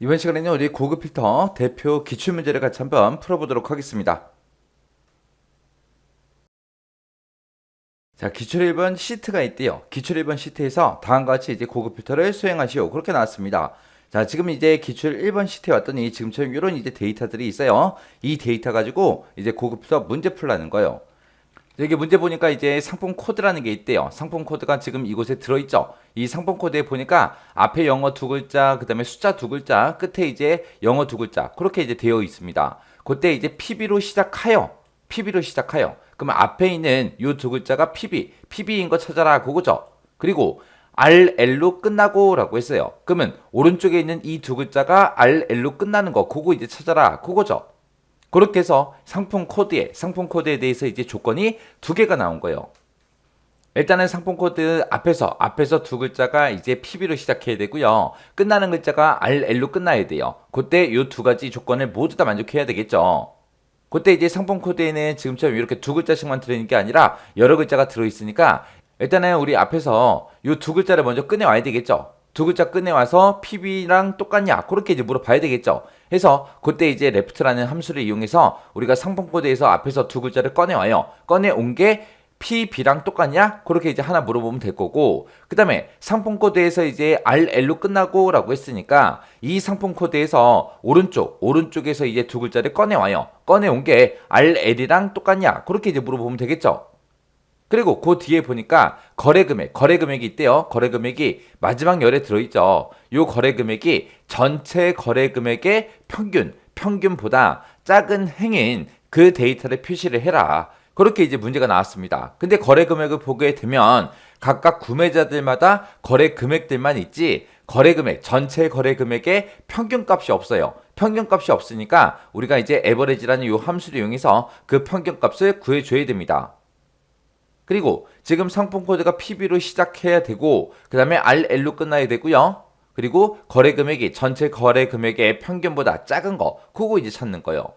이번 시간에는 우리 고급 필터 대표 기출문제를 같이 한번 풀어보도록 하겠습니다. 자, 기출 1번 시트가 있대요. 기출 1번 시트에서 다음과 같이 이제 고급 필터를 수행하시오. 그렇게 나왔습니다. 자, 지금 이제 기출 1번 시트에 왔더니 지금처럼 이런 이제 데이터들이 있어요. 이 데이터 가지고 이제 고급 필터 문제 풀라는 거예요. 여기 문제 보니까 이제 상품 코드라는 게 있대요. 상품 코드가 지금 이곳에 들어있죠. 이 상품 코드에 보니까 앞에 영어 두 글자, 그 다음에 숫자 두 글자, 끝에 이제 영어 두 글자, 그렇게 이제 되어 있습니다. 그때 이제 PB로 시작하여. PB로 시작하여. 그러면 앞에 있는 이 두 글자가 PB인 거 찾아라. 그거죠. 그리고 RL로 끝나고 라고 했어요. 그러면 오른쪽에 있는 이 두 글자가 RL로 끝나는 거, 그거 이제 찾아라. 그거죠. 그렇게 해서 상품 코드에 대해서 이제 조건이 두 개가 나온 거예요. 일단은 상품 코드 앞에서 두 글자가 이제 PB로 시작해야 되고요. 끝나는 글자가 RL로 끝나야 돼요. 그때 이 두 가지 조건을 모두 다 만족해야 되겠죠. 그때 이제 상품 코드에는 지금처럼 이렇게 두 글자씩만 들어있는 게 아니라 여러 글자가 들어있으니까 일단은 우리 앞에서 이 두 글자를 먼저 꺼내와야 되겠죠. 두 글자 꺼내와서 PB랑 똑같냐? 그렇게 이제 물어봐야 되겠죠. 해서 그때 이제 left라는 함수를 이용해서 우리가 상품 코드에서 앞에서 두 글자를 꺼내와요. 꺼내온 게 PB랑 똑같냐? 그렇게 이제 하나 물어보면 될 거고, 그 다음에 상품 코드에서 이제 RL로 끝나고 라고 했으니까 이 상품 코드에서 오른쪽에서 이제 두 글자를 꺼내와요. 꺼내온 게 RL이랑 똑같냐? 그렇게 이제 물어보면 되겠죠. 그리고 그 뒤에 보니까 거래금액이 있대요. 거래금액이 마지막 열에 들어있죠. 요 거래금액이 전체 거래금액의 평균보다 작은 행인 그 데이터를 표시를 해라. 그렇게 이제 문제가 나왔습니다. 근데 거래금액을 보게 되면 각각 구매자들마다 거래금액들만 있지 전체 거래금액의 평균값이 없어요. 평균값이 없으니까 우리가 이제 에버리지라는 요 함수를 이용해서 그 평균값을 구해줘야 됩니다. 그리고 지금 상품 코드가 PB로 시작해야 되고 그 다음에 RL로 끝나야 되고요. 그리고 거래 금액이 전체 거래 금액의 평균보다 작은 거, 그거 이제 찾는 거예요.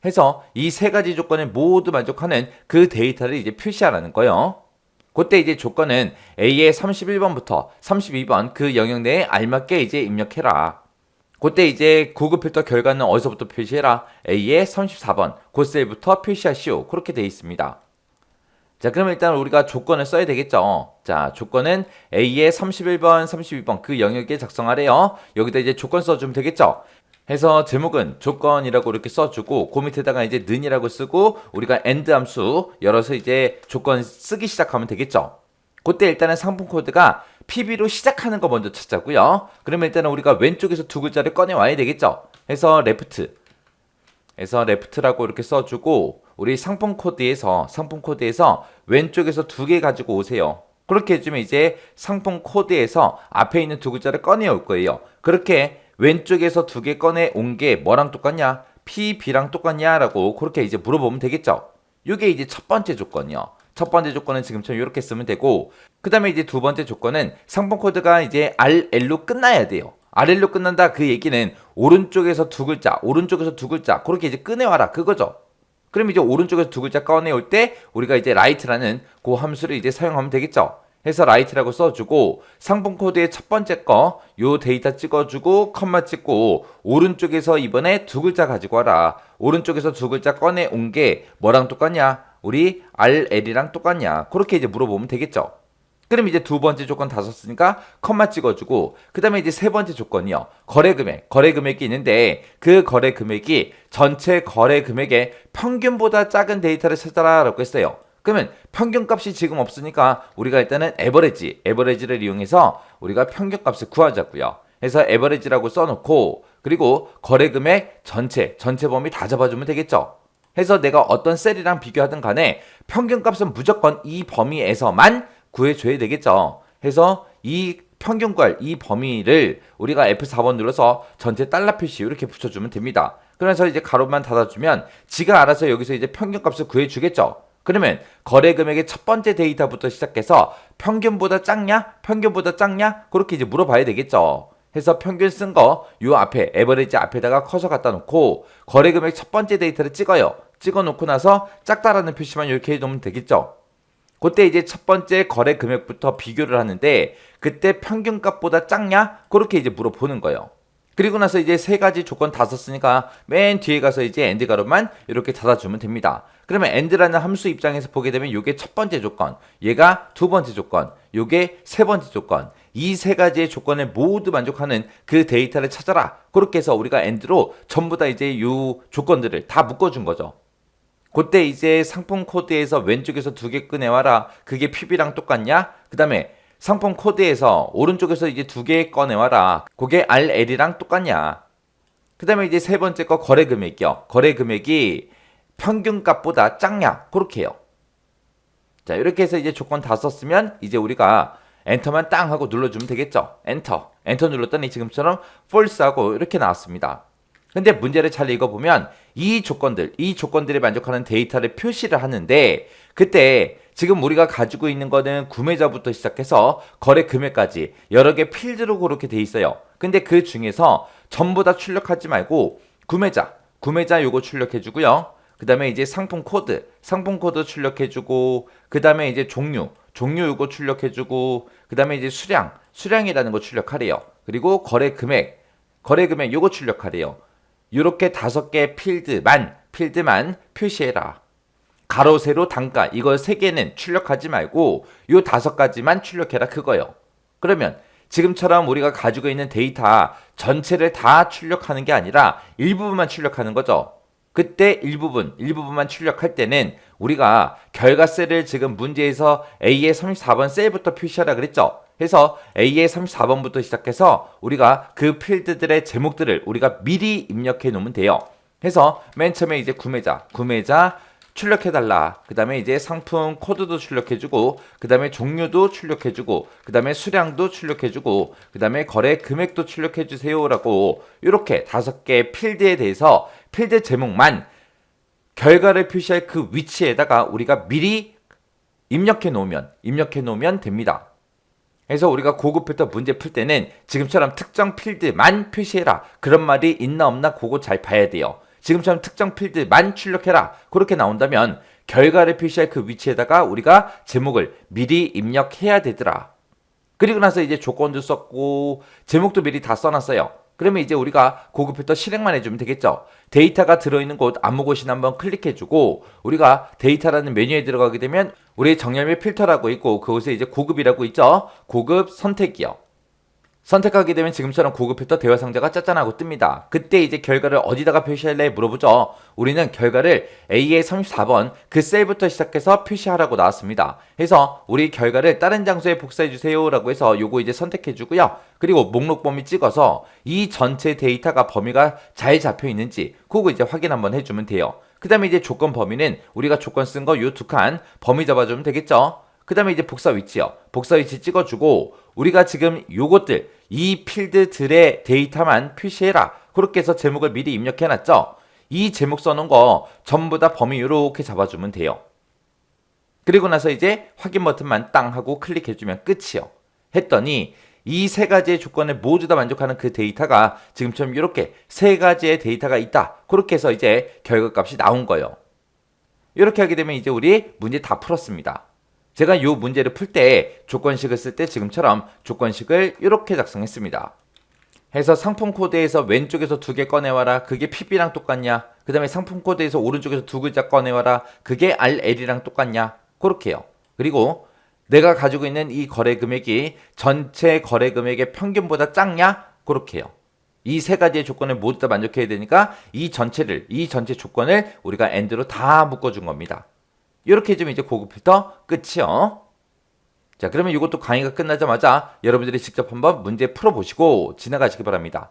해서 이 세 가지 조건을 모두 만족하는 그 데이터를 이제 표시하라는 거예요. 그때 이제 조건은 A의 31번부터 32번 그 영역 내에 알맞게 이제 입력해라. 그때 이제 고급 필터 결과는 어디서부터 표시해라? A의 34번 그 셀부터 표시하시오. 그렇게 되어 있습니다. 자, 그러면 일단 우리가 조건을 써야 되겠죠. 자, 조건은 A의 31번, 32번 그 영역에 작성하래요. 여기다 이제 조건 써주면 되겠죠. 해서 제목은 조건이라고 이렇게 써주고 그 밑에다가 이제 는이라고 쓰고 우리가 AND 함수 열어서 이제 조건 쓰기 시작하면 되겠죠. 그때 일단은 상품 코드가 PB로 시작하는 거 먼저 찾자고요. 그러면 일단은 우리가 왼쪽에서 두 글자를 꺼내 와야 되겠죠. 해서 left라고 이렇게 써주고 우리 상품 코드에서 왼쪽에서 두 개 가지고 오세요. 그렇게 해주면 이제 상품 코드에서 앞에 있는 두 글자를 꺼내올 거예요. 그렇게 왼쪽에서 두 개 꺼내온 게 뭐랑 똑같냐? PB랑 똑같냐? 라고 그렇게 이제 물어보면 되겠죠. 이게 이제 첫 번째 조건이요. 첫 번째 조건은 지금처럼 이렇게 쓰면 되고, 그 다음에 이제 두 번째 조건은 상품 코드가 이제 RL로 끝나야 돼요. RL로 끝난다 그 얘기는 오른쪽에서 두 글자 그렇게 이제 꺼내와라 그거죠. 그럼 이제 오른쪽에서 두 글자 꺼내올 때 우리가 이제 write라는 그 함수를 이제 사용하면 되겠죠. 해서 write라고 써주고 상품 코드의 첫 번째 거 요 데이터 찍어주고 컴마 찍고 오른쪽에서 이번에 두 글자 가지고 와라. 오른쪽에서 두 글자 꺼내온 게 뭐랑 똑같냐? 우리 RL이랑 똑같냐? 그렇게 이제 물어보면 되겠죠. 그럼 이제 두 번째 조건 다 썼으니까 컴마 찍어주고 그 다음에 이제 세 번째 조건이요. 거래금액이 있는데 그 거래금액이 전체 거래금액의 평균보다 작은 데이터를 찾아라 라고 했어요. 그러면 평균값이 지금 없으니까 우리가 일단은 에버리지를 이용해서 우리가 평균값을 구하자고요. 해서 에버리지라고 써놓고 그리고 거래금액 전체 범위 다 잡아주면 되겠죠. 해서 내가 어떤 셀이랑 비교하든 간에 평균값은 무조건 이 범위에서만 구해줘야 되겠죠. 해서 이 평균 이 범위를 우리가 F4번 눌러서 전체 달러 표시 이렇게 붙여주면 됩니다. 그래서 이제 가로만 닫아주면 지가 알아서 여기서 이제 평균값을 구해주겠죠. 그러면 거래 금액의 첫 번째 데이터부터 시작해서 평균보다 작냐? 그렇게 이제 물어봐야 되겠죠. 해서 평균 쓴 거 요 앞에 에버리지 앞에다가 커서 갖다 놓고 거래 금액 첫 번째 데이터를 찍어요. 찍어 놓고 나서 작다라는 표시만 이렇게 해놓으면 되겠죠. 그때 이제 첫 번째 거래 금액부터 비교를 하는데 그때 평균값보다 작냐? 그렇게 이제 물어보는 거예요. 그리고 나서 이제 세 가지 조건 다 썼으니까 맨 뒤에 가서 이제 엔드 가로만 이렇게 닫아주면 됩니다. 그러면 end라는 함수 입장에서 보게 되면 이게 첫 번째 조건, 얘가 두 번째 조건, 요게 세 번째 조건, 이 세 가지의 조건을 모두 만족하는 그 데이터를 찾아라. 그렇게 해서 우리가 end로 전부 다 이제 요 조건들을 다 묶어준 거죠. 그때 이제 상품 코드에서 왼쪽에서 두 개 꺼내와라. 그게 PB랑 똑같냐? 그 다음에 상품 코드에서 오른쪽에서 이제 두 개 꺼내와라. 그게 RL이랑 똑같냐? 그 다음에 이제 세 번째 거 거래 금액이요. 거래 금액이 평균값보다 작냐? 그렇게 해요. 자, 이렇게 해서 이제 조건 다 썼으면 이제 우리가 엔터만 땅 하고 눌러주면 되겠죠. 엔터. 엔터 눌렀더니 지금처럼 false하고 이렇게 나왔습니다. 근데 문제를 잘 읽어보면 이 조건들에 만족하는 데이터를 표시를 하는데 그때 지금 우리가 가지고 있는 거는 구매자부터 시작해서 거래 금액까지 여러 개 필드로 그렇게 돼 있어요. 근데 그 중에서 전부 다 출력하지 말고 구매자 요거 출력해주고요. 그 다음에 이제 상품 코드 출력해주고, 그 다음에 이제 종류 요거 출력해주고, 그 다음에 이제 수량이라는 거 출력하래요. 그리고 거래 금액 요거 출력하래요. 요렇게 5개 필드만 표시해라. 가로, 세로, 단가 이거 3개는 출력하지 말고 요 5가지만 출력해라 그거요. 그러면 지금처럼 우리가 가지고 있는 데이터 전체를 다 출력하는 게 아니라 일부분만 출력하는 거죠. 그때 일부분만 출력할 때는 우리가 결과셀을 지금 문제에서 A의 34번 셀부터 표시하라 그랬죠. 해서 A의 34번부터 시작해서 우리가 그 필드들의 제목들을 우리가 미리 입력해 놓으면 돼요. 해서 맨 처음에 이제 구매자 출력해달라. 그 다음에 이제 상품 코드도 출력해주고, 그 다음에 종류도 출력해주고, 그 다음에 수량도 출력해주고, 그 다음에 거래 금액도 출력해주세요라고 이렇게 5개 필드에 대해서 필드 제목만 결과를 표시할 그 위치에다가 우리가 미리 입력해 놓으면 됩니다. 그래서 우리가 고급 필터 문제 풀 때는 지금처럼 특정 필드만 표시해라. 그런 말이 있나 없나 그거 잘 봐야 돼요. 지금처럼 특정 필드만 출력해라. 그렇게 나온다면 결과를 표시할 그 위치에다가 우리가 제목을 미리 입력해야 되더라. 그리고 나서 이제 조건도 썼고 제목도 미리 다 써놨어요. 그러면 이제 우리가 고급 필터 실행만 해주면 되겠죠. 데이터가 들어있는 곳 아무 곳이나 한번 클릭해주고 우리가 데이터라는 메뉴에 들어가게 되면 우리 정렬 및 필터라고 있고 그곳에 이제 고급이라고 있죠. 고급 선택이요. 선택하게 되면 지금처럼 고급 필터 대화 상자가 짜잔하고 뜹니다. 그때 이제 결과를 어디다가 표시할래 물어보죠. 우리는 결과를 A의 34번 그 셀부터 시작해서 표시하라고 나왔습니다. 해서 우리 결과를 다른 장소에 복사해 주세요 라고 해서 요거 이제 선택해 주고요. 그리고 목록 범위 찍어서 이 전체 데이터가 범위가 잘 잡혀 있는지 그거 이제 확인 한번 해주면 돼요. 그 다음에 이제 조건 범위는 우리가 조건 쓴 거 요 2칸 범위 잡아주면 되겠죠. 그 다음에 이제 복사 위치요. 복사 위치 찍어주고 우리가 지금 요것들 이 필드들의 데이터만 표시해라. 그렇게 해서 제목을 미리 입력해놨죠. 이 제목 써놓은 거 전부 다 범위 이렇게 잡아주면 돼요. 그리고 나서 이제 확인 버튼만 땅 하고 클릭해주면 끝이요. 했더니 이 세 가지의 조건을 모두 다 만족하는 그 데이터가 지금처럼 이렇게 세 가지의 데이터가 있다. 그렇게 해서 이제 결과값이 나온 거예요. 이렇게 하게 되면 이제 우리 문제 다 풀었습니다. 제가 이 문제를 풀 때 조건식을 쓸 때 지금처럼 조건식을 이렇게 작성했습니다. 해서 상품 코드에서 왼쪽에서 2개 꺼내와라. 그게 PB랑 똑같냐? 그 다음에 상품 코드에서 오른쪽에서 2글자 꺼내와라. 그게 RL이랑 똑같냐? 그렇게 해요. 그리고 내가 가지고 있는 이 거래 금액이 전체 거래 금액의 평균보다 작냐? 그렇게 해요. 이 세 가지의 조건을 모두 다 만족해야 되니까 이 전체 조건을 우리가 AND로 다 묶어준 겁니다. 이렇게 해주면 이제 고급 필터 끝이요. 자, 그러면 이것도 강의가 끝나자마자 여러분들이 직접 한번 문제 풀어보시고 지나가시기 바랍니다.